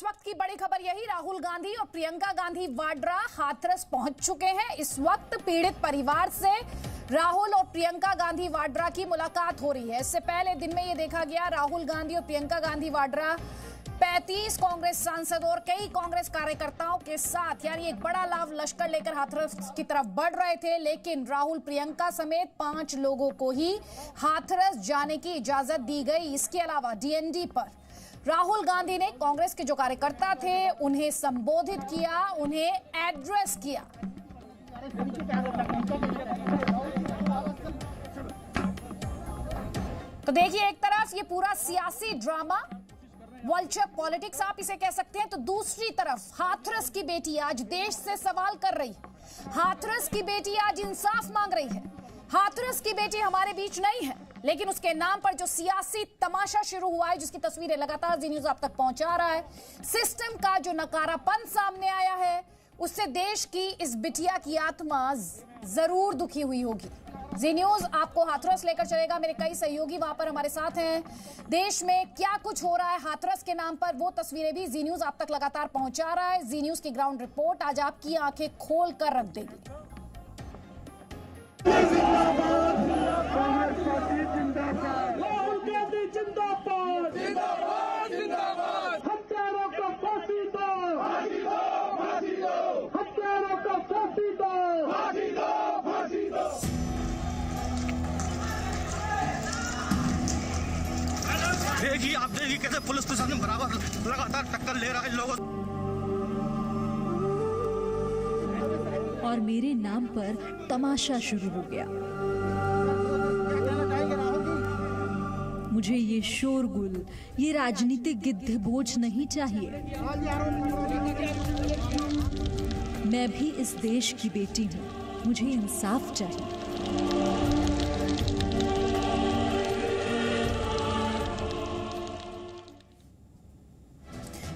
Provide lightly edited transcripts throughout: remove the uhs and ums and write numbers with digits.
वक्त की बड़ी खबर यही, राहुल गांधी और प्रियंका गांधी वाड्रा हाथरस पहुंच चुके हैं। इस वक्त पीड़ित परिवार से राहुल और प्रियंका गांधी वाड्रा की मुलाकात हो रही है। इससे पहले दिन में यह देखा गया, राहुल गांधी और प्रियंका गांधी वाड्रा 35 कांग्रेस सांसदों और कई कांग्रेस कार्यकर्ताओं के साथ यानी एक बड़ा लाभ लश्कर लेकर हाथरस की तरफ बढ़ रहे थे, लेकिन राहुल प्रियंका समेत 5 लोगों को ही हाथरस जाने की इजाजत दी गई। इसके अलावा डीएनडी पर राहुल गांधी ने कांग्रेस के जो कार्यकर्ता थे उन्हें संबोधित किया, उन्हें एड्रेस किया। तो देखिए, एक तरफ ये पूरा सियासी ड्रामा, वल्चर पॉलिटिक्स आप इसे कह सकते हैं, तो दूसरी तरफ हाथरस की बेटी आज देश से सवाल कर रही है। हाथरस की बेटी आज इंसाफ मांग रही है। हाथरस की बेटी हमारे बीच नहीं है, लेकिन उसके नाम पर जो सियासी तमाशा शुरू हुआ है, जिसकी तस्वीरें लगातार जी न्यूज आप तक पहुंचा रहा है, सिस्टम का जो नकारापन सामने आया है, उससे देश की इस बिटिया की आत्मा जरूर दुखी हुई होगी। जी न्यूज आपको हाथरस लेकर चलेगा। मेरे कई सहयोगी वहां पर हमारे साथ हैं। देश में क्या कुछ हो रहा है हाथरस के नाम पर, वो तस्वीरें भी जी न्यूज आप तक लगातार पहुंचा रहा है। जी न्यूज की ग्राउंड रिपोर्ट आज आपकी आंखें खोल कर रख देगी। देखिए, आप देखिए कैसे पुलिस के सामने बराबर लगातार टक्कर ले रहा है लोगों। और मेरे नाम पर तमाशा शुरू हो गया। मुझे ये शोरगुल, ये राजनीतिक गिद्धे-भोज नहीं चाहिए। मैं भी इस देश की बेटी हूँ, मुझे इंसाफ चाहिए।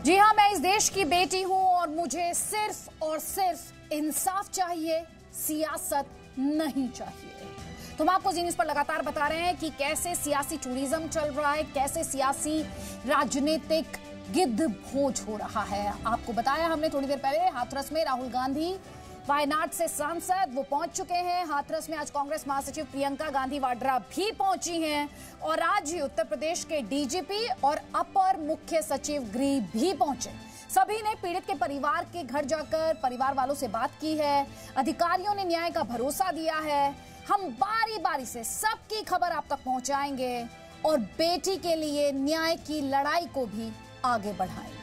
जी हाँ, मैं इस देश की बेटी हूं और मुझे सिर्फ और सिर्फ इंसाफ चाहिए, सियासत नहीं चाहिए। तो हम आपको जी न्यूज़ पर लगातार बता रहे हैं कि कैसे सियासी टूरिज्म चल रहा है, कैसे सियासी राजनीतिक गिद्ध भोज हो रहा है। आपको बताया हमने थोड़ी देर पहले, हाथरस में राहुल गांधी वायनाड से सांसद वो पहुंच चुके हैं। हाथरस में आज कांग्रेस महासचिव प्रियंका गांधी वाड्रा भी पहुंची हैं और आज ही उत्तर प्रदेश के डीजीपी और अपर मुख्य सचिव गृह भी पहुंचे। सभी ने पीड़ित के परिवार के घर जाकर परिवार वालों से बात की है। अधिकारियों ने न्याय का भरोसा दिया है। हम बारी बारी से सबकी खबर आप तक पहुंचाएंगे और बेटी के लिए न्याय की लड़ाई को भी आगे बढ़ाएंगे।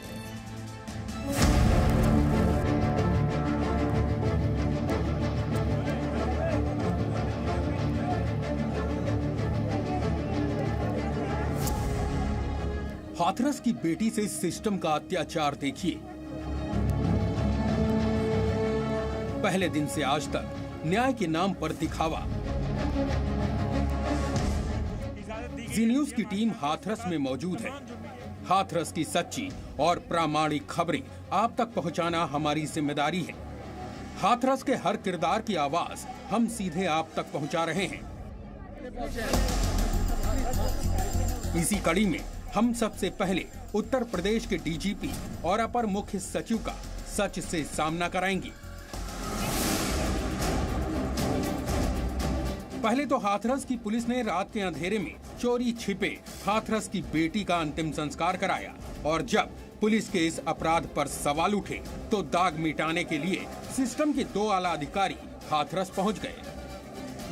हाथरस की बेटी से सिस्टम का अत्याचार देखिए। पहले दिन से आज तक न्याय के नाम पर दिखावा। जी न्यूज की टीम हाथरस में मौजूद है। हाथरस की सच्ची और प्रामाणिक खबरें आप तक पहुंचाना हमारी जिम्मेदारी है। हाथरस के हर किरदार की आवाज हम सीधे आप तक पहुंचा रहे हैं। इसी कड़ी में हम सबसे पहले उत्तर प्रदेश के डीजीपी और अपर मुख्य सचिव का सच से सामना कराएंगे। पहले तो हाथरस की पुलिस ने रात के अंधेरे में चोरी छिपे हाथरस की बेटी का अंतिम संस्कार कराया और जब पुलिस के इस अपराध पर सवाल उठे तो दाग मिटाने के लिए सिस्टम के 2 आला अधिकारी हाथरस पहुंच गए।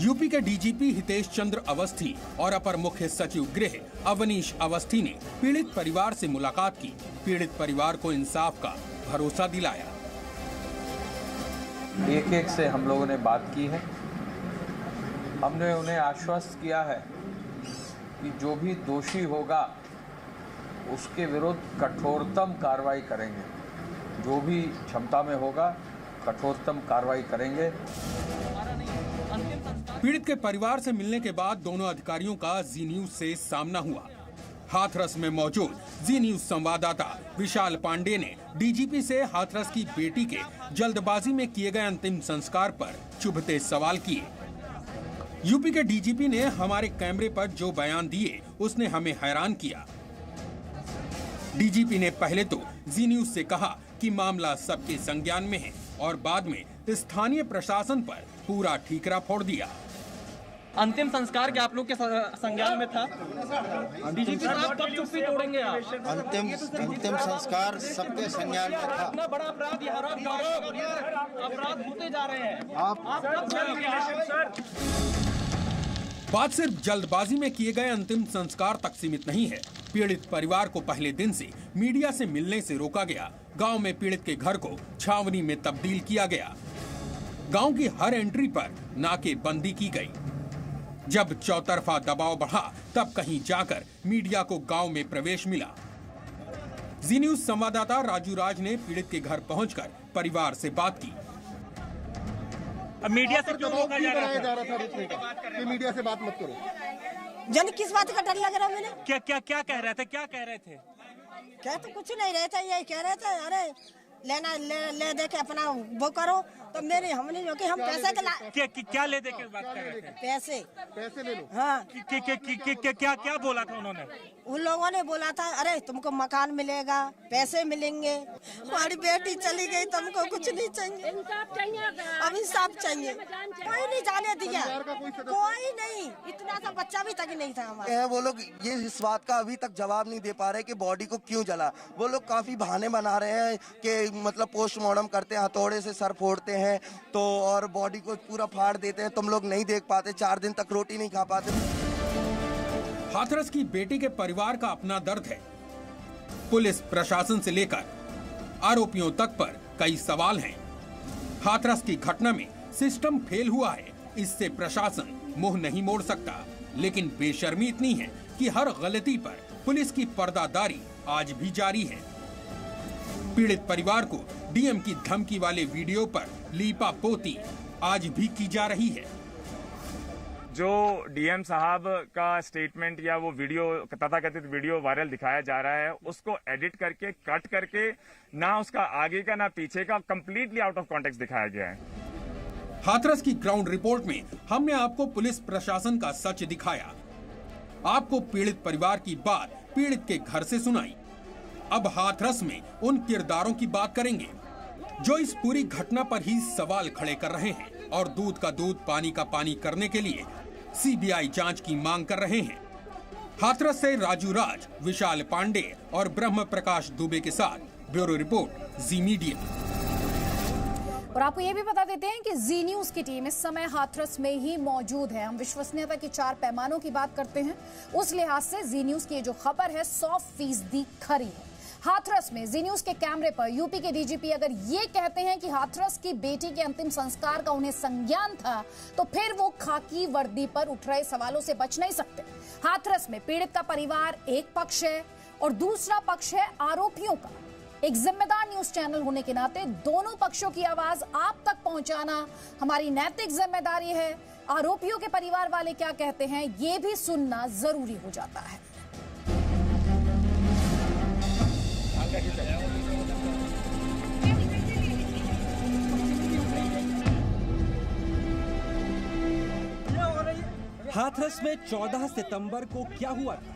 यूपी के डीजीपी हितेश चंद्र अवस्थी और अपर मुख्य सचिव गृह अवनीश अवस्थी ने पीड़ित परिवार से मुलाकात की। पीड़ित परिवार को इंसाफ का भरोसा दिलाया। एक से हम लोगों ने बात की है। हमने उन्हें आश्वस्त किया है कि जो भी दोषी होगा उसके विरुद्ध कठोरतम कार्रवाई करेंगे। जो भी क्षमता में होगा कठोरतम कार्रवाई करेंगे। पीड़ित के परिवार से मिलने के बाद दोनों अधिकारियों का जी न्यूज से सामना हुआ। हाथरस में मौजूद जी न्यूज संवाददाता विशाल पांडे ने डीजीपी से हाथरस की बेटी के जल्दबाजी में किए गए अंतिम संस्कार पर चुभते सवाल किए। यूपी के डीजीपी ने हमारे कैमरे पर जो बयान दिए उसने हमें हैरान किया। डीजीपी ने पहले तो जी न्यूज से कहा कि मामला सबके संज्ञान में है और बाद में स्थानीय प्रशासन पर पूरा ठीकरा फोड़ दिया। अंतिम संस्कार क्या आप लोग के संज्ञान में था? डीजीपी साहब कब चुप्पी तोड़ेंगे आप? अंतिम संस्कार सबके संज्ञान में था। इतना बड़ा अपराध होते जा रहे हैं, आप कब जाएंगे? बात सिर्फ जल्दबाजी में किए गए अंतिम संस्कार तक सीमित नहीं है। पीड़ित परिवार को पहले दिन से मीडिया से मिलने से रोका गया। गांव में पीड़ित के घर को छावनी में तब्दील किया गया। गांव की हर एंट्री पर नाकेबंदी की गई। जब चौतरफा दबाव बढ़ा तब कहीं जाकर मीडिया को गांव में प्रवेश मिला। जी न्यूज संवाददाता राजू राज ने पीड़ित के घर पहुंचकर परिवार से बात की। अब मीडिया से क्यों रोका जा रहा था? कि मीडिया से बात मत करो। जन किस बात का डर लग रहा है? मैंने क्या कह रहे थे? क्या तो कुछ नहीं रहे थे, यही कह रहे थे अरे लेना ले दे के अपना वो करो। तो मेरी हमने जो कि हम पैसे के क्या ले दे के बात कर रहे थे? पैसे ले लो। हाँ क्या बोला था उन्होंने? उन लोगों ने बोला था अरे तुमको मकान मिलेगा, पैसे मिलेंगे, हमारी बेटी चली गई, तुमको कुछ नहीं चाहिए, अब इंसाफ चाहिए। कोई नहीं जाने दिया, कोई नहीं, इतना सा बच्चा भी तक नहीं था हमारा। वो लोग ये इस बात का अभी तक जवाब नहीं दे पा रहे कि बॉडी को क्यों जला। वो लोग काफी बहाने बना रहे हैं कि मतलब पोस्टमार्टम करते हैं, हथौड़े से सर फोड़ते हैं तो और बॉडी को पूरा फाड़ देते हैं। तुम लोग नहीं देख पाते, 4 दिन तक रोटी नहीं खा पाते। हाथरस की बेटी के परिवार का अपना दर्द है। पुलिस प्रशासन से लेकर आरोपियों तक पर कई सवाल हैं। हाथरस की घटना में सिस्टम फेल हुआ है, इससे प्रशासन मुंह नहीं मोड़ सकता, लेकिन बेशर्मी इतनी है कि हर गलती पर पुलिस की पर्दादारी आज भी जारी है। पीड़ित परिवार को डीएम की धमकी वाले वीडियो पर लीपा पोती आज भी की जा रही है। जो डीएम साहब का स्टेटमेंट या वो वीडियो तथाकथित वीडियो वायरल दिखाया जा रहा है, उसको एडिट करके कट करके ना उसका आगे का ना पीछे का कंप्लीटली आउट ऑफ कॉन्टेक्स्ट दिखाया गया है। हाथरस की ग्राउंड रिपोर्ट में हमने आपको पुलिस प्रशासन का सच दिखाया, आपको पीड़ित परिवार की बात पीड़ित के घर से सुनाई। अब हाथरस में उन किरदारों की बात करेंगे जो इस पूरी घटना पर ही सवाल खड़े कर रहे हैं और दूध का दूध पानी का पानी करने के लिए सीबीआई जांच की मांग कर रहे हैं। हाथरस से राजू राज, विशाल पांडे और ब्रह्म प्रकाश दुबे के साथ ब्यूरो रिपोर्ट, जी मीडिया। और आपको ये भी बता देते हैं कि जी न्यूज की टीम इस समय हाथरस में ही मौजूद है। हम विश्वसनीयता की 4 पैमानों की बात करते हैं, उस लिहाज से जी न्यूज की जो खबर है 100% खरी है। हाथरस में जी न्यूज के कैमरे पर यूपी के डीजीपी अगर ये कहते हैं कि हाथरस की बेटी के अंतिम संस्कार का उन्हें संज्ञान था, तो फिर वो खाकी वर्दी पर उठ रहे सवालों से बच नहीं सकते। हाथरस में पीड़ित का परिवार एक पक्ष है और दूसरा पक्ष है आरोपियों का। एक जिम्मेदार न्यूज चैनल होने के नाते दोनों पक्षों की आवाज आप तक पहुंचाना हमारी नैतिक जिम्मेदारी है। आरोपियों के परिवार वाले क्या कहते हैं, ये भी सुनना जरूरी हो जाता है। हाथरस में 14 सितंबर को क्या हुआ था?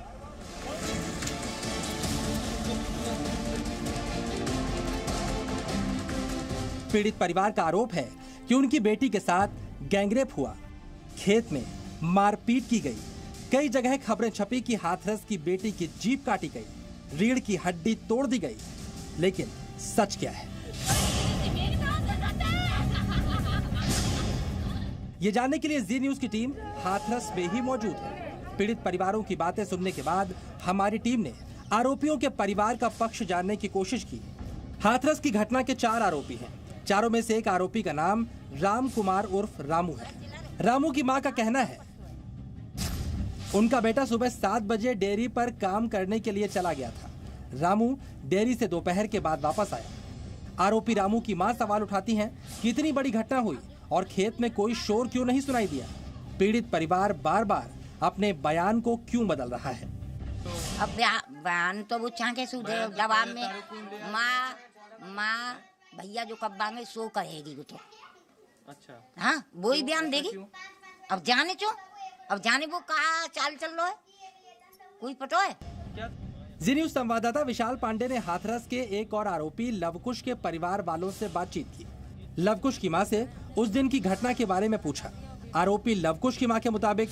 पीड़ित परिवार का आरोप है कि उनकी बेटी के साथ गैंगरेप हुआ, खेत में मारपीट की गई। कई जगह खबरें छपी कि हाथरस की बेटी की जीभ काटी गई, रीढ़ की हड्डी तोड़ दी गई। लेकिन सच क्या है, ये जानने के लिए जी न्यूज की टीम हाथरस में ही मौजूद है। पीड़ित परिवारों की बातें सुनने के बाद हमारी टीम ने आरोपियों के परिवार का पक्ष जानने की कोशिश की। हाथरस की घटना के 4 आरोपी हैं। चारों में से एक आरोपी का नाम राम कुमार उर्फ रामू है। रामू की मां का कहना है उनका बेटा सुबह 7 बजे डेयरी पर काम करने के लिए चला गया था। रामू डेयरी से दोपहर के बाद वापस आया। आरोपी रामू की मां सवाल उठाती हैं कि इतनी बड़ी घटना हुई और खेत में कोई शोर क्यों नहीं सुनाई दिया। पीड़ित परिवार बार बार अपने बयान को क्यों बदल रहा है। अब बयान तो वो चाहे सुधे दबाव में माँ भैया जो कब बांगे सो कहेगी वो तो। अच्छा हाँ, वो ही बयान देगी। अब जाने वो कहा चाल चल रहा है, कोई पतो है। जी न्यूज संवाददाता विशाल पांडे ने हाथरस के एक और आरोपी लवकुश के परिवार वालों से बातचीत की। लवकुश की मां से उस दिन की घटना के बारे में पूछा। आरोपी लवकुश की मां के मुताबिक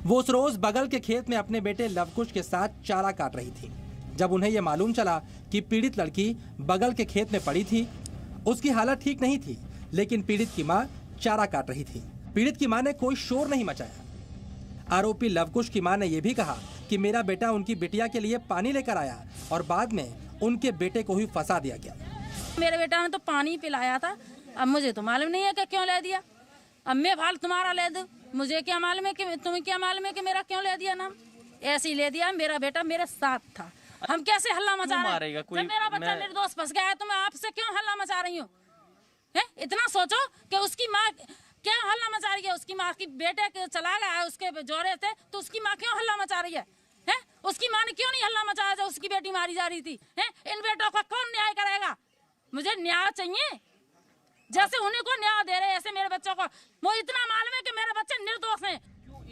वो उस रोज बगल के खेत में अपने बेटे लवकुश के साथ चारा काट रही थी। जब उन्हें यह मालूम चला कि पीड़ित लड़की बगल के खेत में पड़ी थी, उसकी हालत ठीक नहीं थी, लेकिन पीड़ित की मां चारा काट रही थी। पीड़ित की मां ने कोई शोर नहीं मचाया। आरोपी लवकुश की मां ने यह भी कहा कि मेरा बेटा उनकी बिटिया के लिए पानी लेकर आया और बाद में उनके बेटे को ही फंसा दिया गया। मेरे बेटा ने तो पानी पिलाया था, अब मुझे तो मालूम नहीं है कि क्यों ले दिया। अब मैं भाल तुम्हारा ले दूं, मुझे क्या मालूम है कि तुम्हें क्या मालूम है कि मेरा क्यों ले दिया नाम। ऐसे ही ले दिया, मेरा बेटा मेरे साथ था। हम कैसे हल्ला मचा रहे हैं? जब मेरा बच्चा निर्दोष फंस गया है तो मैं आपसे क्यों हल्ला मचा रही हूँ? इतना सोचो कि उसकी माँ क्या हल्ला मचा रही है। उसकी माँ की बेटे के चला गया है उसके जोरे से, तो उसकी माँ क्यों हल्ला मचा रही है? उसकी माँ ने क्यों नहीं हल्ला मचाया जब उसकी बेटी मारी जा रही थी? इन बेटों का कौन न्याय करेगा? मुझे न्याय चाहिए, जैसे उन्हीं को न्याय दे रहे ऐसे मेरे बच्चों को। मुझे इतना मालूम है कि मेरे बच्चे निर्दोष हैं।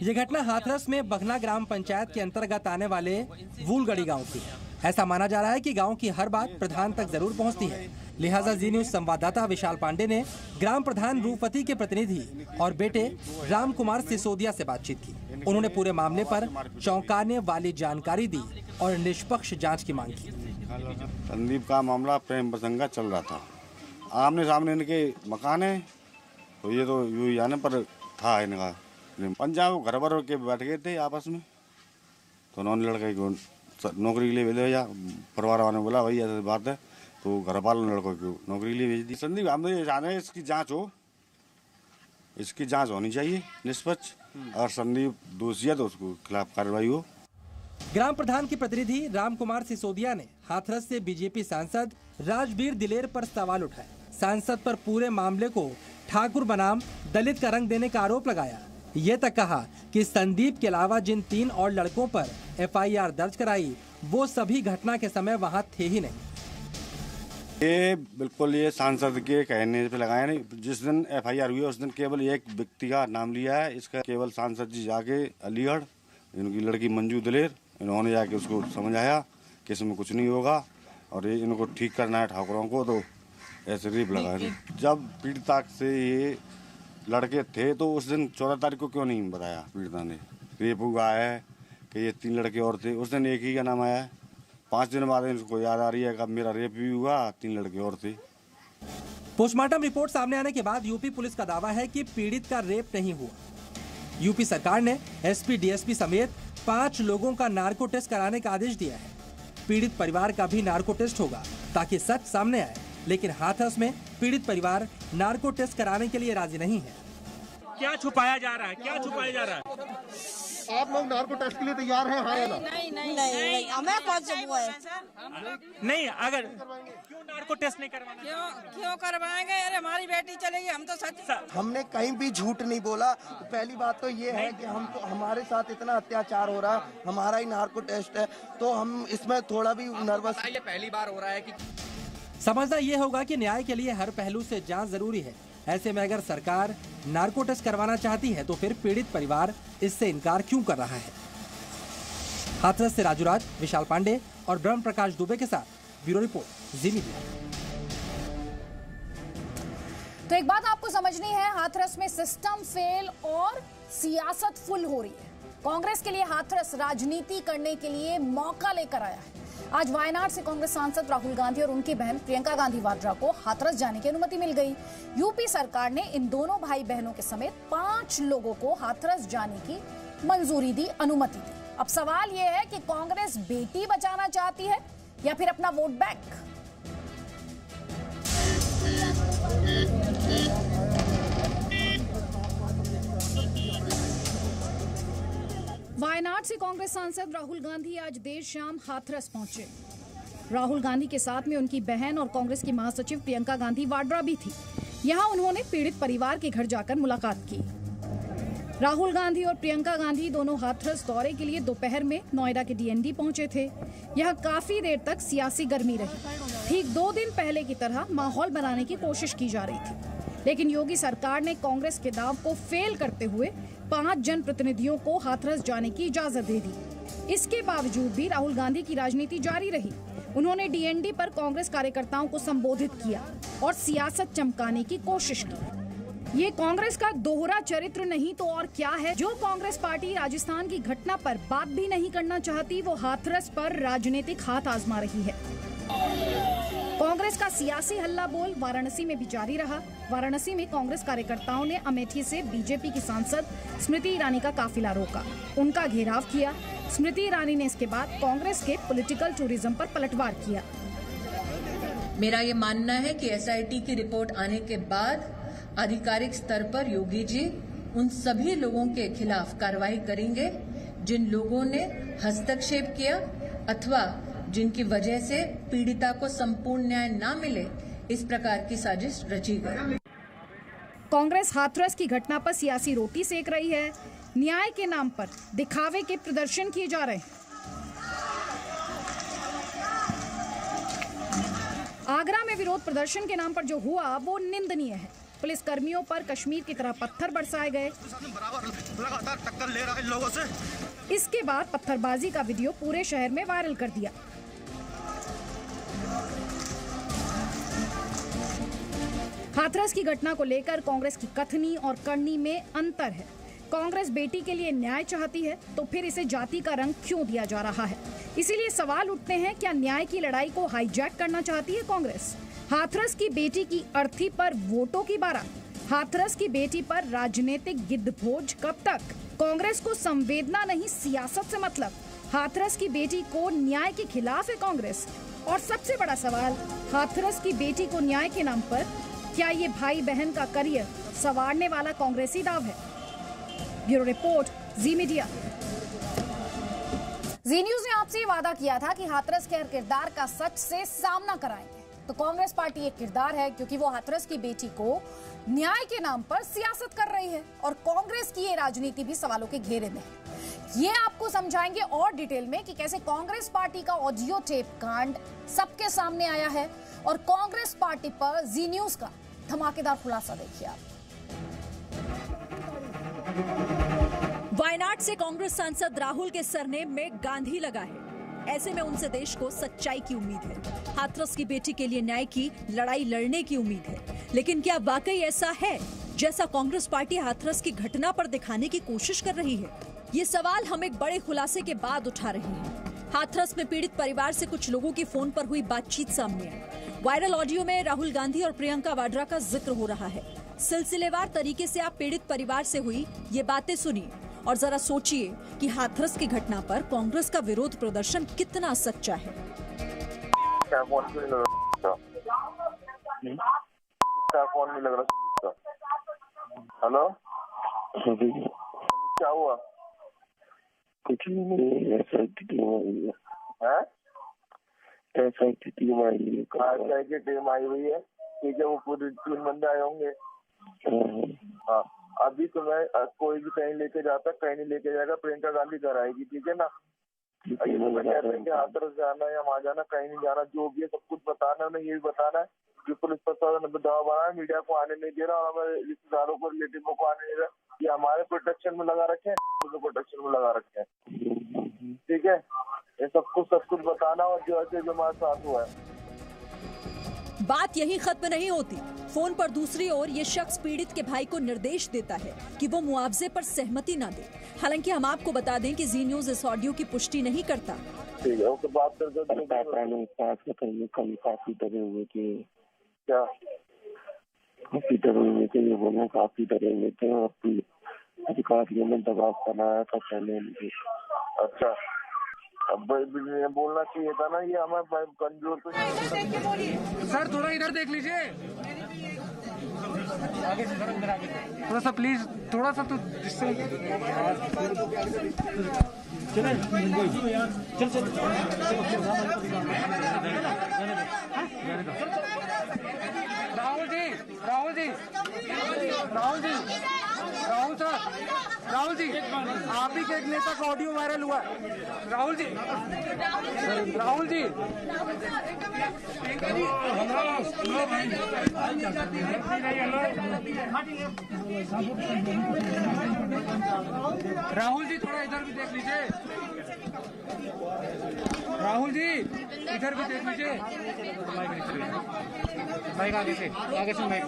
ये घटना हाथरस में बघना ग्राम पंचायत के अंतर्गत आने वाले वूलगढ़ी गांव की है। ऐसा माना जा रहा है कि गांव की हर बात प्रधान तक जरूर पहुंचती है। लिहाजा जी न्यूज संवाददाता विशाल पांडे ने ग्राम प्रधान रूपवती के प्रतिनिधि और बेटे राम कुमार सिसोदिया से बातचीत की। उन्होंने पूरे मामले पर चौंकाने वाली जानकारी दी और निष्पक्ष जांच की मांग की। संदीप का मामला प्रेम प्रसंग चल रहा था, आमने सामने इनके मकान है, तो ये तो यूं जाने पर था इनका पंजाब घर भर के बैठ गए थे आपस में। तो उन्होंने लड़के को नौकरी के लिए भेजा या परिवार वालों ने बोला भाई ऐसी बात है, तो घर वालों ने लड़कों को नौकरी के लिए भेज दी। संदीप हम तो ये चाह रहे हैं इसकी जांच हो, इसकी जांच होनी चाहिए निष्पक्ष, और संदीप दोषी है तो उसको खिलाफ कार्रवाई हो। ग्राम प्रधान के प्रतिनिधि राम कुमार सिसोदिया ने हाथरस से बीजेपी सांसद राजवीर दिलेर पर सवाल उठाए। सांसद पर पूरे मामले को ठाकुर बनाम दलित का रंग देने का आरोप लगाया। ये तक कहा कि संदीप के अलावा जिन 3 और लड़कों पर FIR दर्ज कराई वो सभी घटना के समय वहां थे ही नहीं। ये बिल्कुल ये सांसद के कहने पे लगाया नहीं। जिस दिन FIR हुई उस दिन केवल एक व्यक्ति का नाम लिया है। इसका केवल सांसद जी जाके अलीगढ़, इनकी लड़की मंजू दिलेर, इन्होंने जाके उसको समझाया कि इसमें कुछ नहीं होगा और ये इनको ठीक करना है ठाकुरों को, तो ऐसे रेप लगाया। जब पीड़िता से ये लड़के थे तो उस दिन 14 तारीख को क्यों नहीं बताया पीड़िता ने? रेप हुआ है कि ये 3 लड़के और थे, उस दिन एक ही का नाम आया है। 5 दिन बाद इनको याद आ रही है कि मेरा रेप भी हुआ, 3 लड़के और थे। पोस्टमार्टम रिपोर्ट सामने आने के बाद यूपी पुलिस का दावा है कि पीड़ित का रेप नहीं हुआ। यूपी सरकार ने SP DSP समेत 5 लोगों का नार्को टेस्ट कराने का आदेश दिया है। पीड़ित परिवार का भी नार्को टेस्ट होगा ताकि सच सामने आए, लेकिन हाथरस में पीड़ित परिवार नार्को टेस्ट कराने के लिए राजी नहीं है। क्या छुपाया जा रहा है? क्या छुपाया जा रहा है? आप लोग नार्को टेस्ट के लिए तैयार हैं? हाँ या ना? नहीं, हमें कौन से वो है? नहीं, अगर क्यों नार्को टेस्ट नहीं करवाना? क्यों करवाएंगे? अरे हमारी बेटी चलेगी, हम तो सच। हमने कहीं भी झूठ नहीं बोला। पहली बात तो ये है कि हम तो हमारे साथ इतना अत्याचार हो रहा, हमारा ही नार्को टेस्ट है, तो हम इसमें थोड़ा भी नर्वस। ये पहली बार हो रहा है कि समझना ये होगा कि न्याय के लिए हर पहलू से जांच जरूरी है। ऐसे में अगर सरकार नार्को टेस्ट करवाना चाहती है तो फिर पीड़ित परिवार इससे इनकार क्यों कर रहा है? हाथरस से राजूराज, विशाल पांडे और ब्रह्म प्रकाश दुबे के साथ ब्यूरो रिपोर्ट, जी मीडिया। तो एक बात आपको समझनी है, हाथरस में सिस्टम फेल और सियासत फुल हो रही है। कांग्रेस के लिए हाथरस राजनीति करने के लिए मौका लेकर आया है। आज वायनाड से कांग्रेस सांसद राहुल गांधी और उनकी बहन प्रियंका गांधी वाड्रा को हाथरस जाने की अनुमति मिल गई। यूपी सरकार ने इन दोनों भाई बहनों के समेत 5 लोगों को हाथरस जाने की मंजूरी दी, अनुमति दी। अब सवाल यह है कि कांग्रेस बेटी बचाना चाहती है या फिर अपना वोट बैंक। वायनाड से कांग्रेस सांसद राहुल गांधी आज देर शाम हाथरस पहुंचे। राहुल गांधी के साथ में उनकी बहन और कांग्रेस की महासचिव प्रियंका गांधी वाड्रा भी थी। यहां उन्होंने पीड़ित परिवार के घर जाकर मुलाकात की। राहुल गांधी और प्रियंका गांधी दोनों हाथरस दौरे के लिए दोपहर में नोएडा के DND पहुंचे थे। यहां काफी देर तक सियासी गर्मी रही। ठीक 2 दिन पहले की तरह माहौल बनाने की कोशिश की जा रही थी, लेकिन योगी सरकार ने कांग्रेस के दाव को फेल करते हुए 5 जनप्रतिनिधियों को हाथरस जाने की इजाजत दे दी। इसके बावजूद भी राहुल गांधी की राजनीति जारी रही। उन्होंने डीएनडी पर कांग्रेस कार्यकर्ताओं को संबोधित किया और सियासत चमकाने की कोशिश की। ये कांग्रेस का दोहरा चरित्र नहीं तो और क्या है। जो कांग्रेस पार्टी राजस्थान की घटना पर बात भी नहीं करना चाहती, वो हाथरस पर राजनीतिक हाथ आजमा रही है। कांग्रेस का सियासी हल्ला बोल वाराणसी में भी जारी रहा। वाराणसी में कांग्रेस कार्यकर्ताओं ने अमेठी से बीजेपी की सांसद स्मृति ईरानी का काफिला रोका, उनका घेराव किया। स्मृति ईरानी ने इसके बाद कांग्रेस के पॉलिटिकल टूरिज्म पर पलटवार किया। मेरा ये मानना है कि एसआईटी की रिपोर्ट आने के बाद आधिकारिक स्तर पर योगी जी उन सभी लोगों के खिलाफ कार्रवाई करेंगे जिन लोगों ने हस्तक्षेप किया अथवा जिनकी वजह से पीड़िता को संपूर्ण न्याय न मिले, इस प्रकार की साजिश रची गई। कांग्रेस हाथरस की घटना पर सियासी रोटी सेक रही है। न्याय के नाम पर दिखावे के प्रदर्शन किए जा रहे हैं। आगरा में विरोध प्रदर्शन के नाम पर जो हुआ वो निंदनीय है। पुलिस कर्मियों पर कश्मीर की तरह पत्थर बरसाए गए। लगातार टक्कर ले रहा है लोगों से। इसके बाद पत्थरबाजी का वीडियो पूरे शहर में वायरल कर दिया। हाथरस की घटना को लेकर कांग्रेस की कथनी और करनी में अंतर है। कांग्रेस बेटी के लिए न्याय चाहती है तो फिर इसे जाति का रंग क्यों दिया जा रहा है। इसीलिए सवाल उठते हैं, क्या न्याय की लड़ाई को हाईजैक करना चाहती है कांग्रेस? हाथरस की बेटी की अर्थी पर वोटों की बारात। हाथरस की बेटी पर राजनीतिक गिद्धभोज कब तक? कांग्रेस को संवेदना नहीं सियासत से मतलब। हाथरस की बेटी को न्याय के खिलाफ है कांग्रेस। और सबसे बड़ा सवाल, हाथरस की बेटी को न्याय के नाम पर क्या ये भाई बहन का करियर संवारने वाला कांग्रेसी दाव है? ब्यूरो रिपोर्ट, जी मीडिया। जी न्यूज ने आपसे वादा किया था कि हाथरस के हर किरदार का सच से सामना कराएंगे। तो कांग्रेस पार्टी एक किरदार है, क्योंकि वो हाथरस की बेटी को न्याय के नाम पर सियासत कर रही है और कांग्रेस की ये राजनीति भी सवालों के घेरे में है। ये आपको समझाएंगे और डिटेल में कि कैसे कांग्रेस पार्टी का ऑडियो टेप कांड सबके सामने आया है और कांग्रेस पार्टी पर जी न्यूज का धमाकेदार खुलासा देखिए आप। वायनाड से कांग्रेस सांसद राहुल के सरनेम में गांधी लगा है। ऐसे में उनसे देश को सच्चाई की उम्मीद है। हाथरस की बेटी के लिए न्याय की लड़ाई लड़ने की उम्मीद है। लेकिन क्या वाकई ऐसा है जैसा कांग्रेस पार्टी हाथरस की घटना पर दिखाने की कोशिश कर रही है? ये सवाल हम एक बड़े खुलासे के बाद उठा रहे हैं। हाथरस में पीड़ित परिवार से कुछ लोगों की फोन पर हुई बातचीत सामने आई। वायरल ऑडियो में राहुल गांधी और प्रियंका वाड्रा का जिक्र हो रहा है। सिलसिलेवार तरीके से आप पीड़ित परिवार से हुई ये बातें सुनिए और जरा सोचिए कि हाथरस की घटना पर कांग्रेस का विरोध प्रदर्शन कितना सच्चा है। फोन नहीं लग रहा। हेलो, क्या हुआ? कुछ नहीं, ऐसा टीम आई है। ऐसा टीम आई है। ऐसा की टीम आई हुई है, ठीक है। वो पूरे 3 बंदे आए होंगे। हाँ, अभी तो मैं कोई भी कहीं लेके जाता, कहीं नहीं लेके जाएगा। प्रियंका गांधी घर आएगी, ठीक है ना? हाथरस जाना या वहाँ जाना, कहीं नहीं जाना। जो भी है सब कुछ बताना है, उन्हें ये भी बताना है कि पुलिस प्रशासन ने दबाव बनाया, मीडिया को आने नहीं दे रहा और हमारे रिश्तेदारों को, रिलेटिवों को आने नहीं दे रहा। ये हमारे प्रोटेक्शन में लगा रखे हैं, प्रोटेक्शन में लगा रखे हैं, ठीक है। ये सब कुछ बताना और जो हमारे साथ हुआ है। बात यही खत्म नहीं होती। फोन पर दूसरी ओर ये शख्स पीड़ित के भाई को निर्देश देता है कि वो मुआवजे पर सहमति ना दे। हालांकि हम आपको बता दें कि जी न्यूज इस ऑडियो की पुष्टि नहीं करता। ठीक है, उससे बात करके काफी डरे हुए थे। क्या काफी डरे हुए थे? ये बोले काफी डरे हुए थे और अधिकारियों ने दबाव बनाया था पहले। अच्छा, अब बोलना चाहिए था ना, ये हमारे कमजोर तो। सर थोड़ा इधर देख लीजिए, थोड़ा सा प्लीज, थोड़ा सा तो जिससे चल राहुल जी, राहुल जी, राहुल जी, राहुल सर, राहुल जी, आप ही के एक नेता का ऑडियो वायरल हुआ। राहुल जी, राहुल जी, राहुल जी थोड़ा इधर भी देख लीजिए। राहुल जी इधर भी देख लीजिए। माइक आगे से माइक।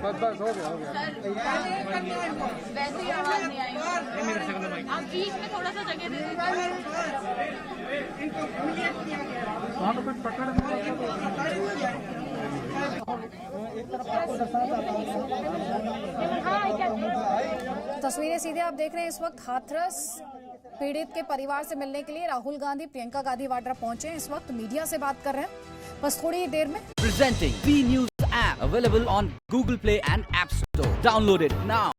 बस हो गया। वैसे ही आवाज नहीं आई। आप बीच में थोड़ा सा जगह दे दीजिए। वहाँ तो कुछ पकड़ तस्वीरें सीधे आप देख रहे हैं। इस वक्त हाथरस पीड़ित के परिवार से मिलने के लिए राहुल गांधी, प्रियंका गांधी वाड्रा पहुंचे हैं। इस वक्त मीडिया से बात कर रहे हैं। बस थोड़ी ही देर में। Presenting B News app available on Google Play and App Store. Download it now.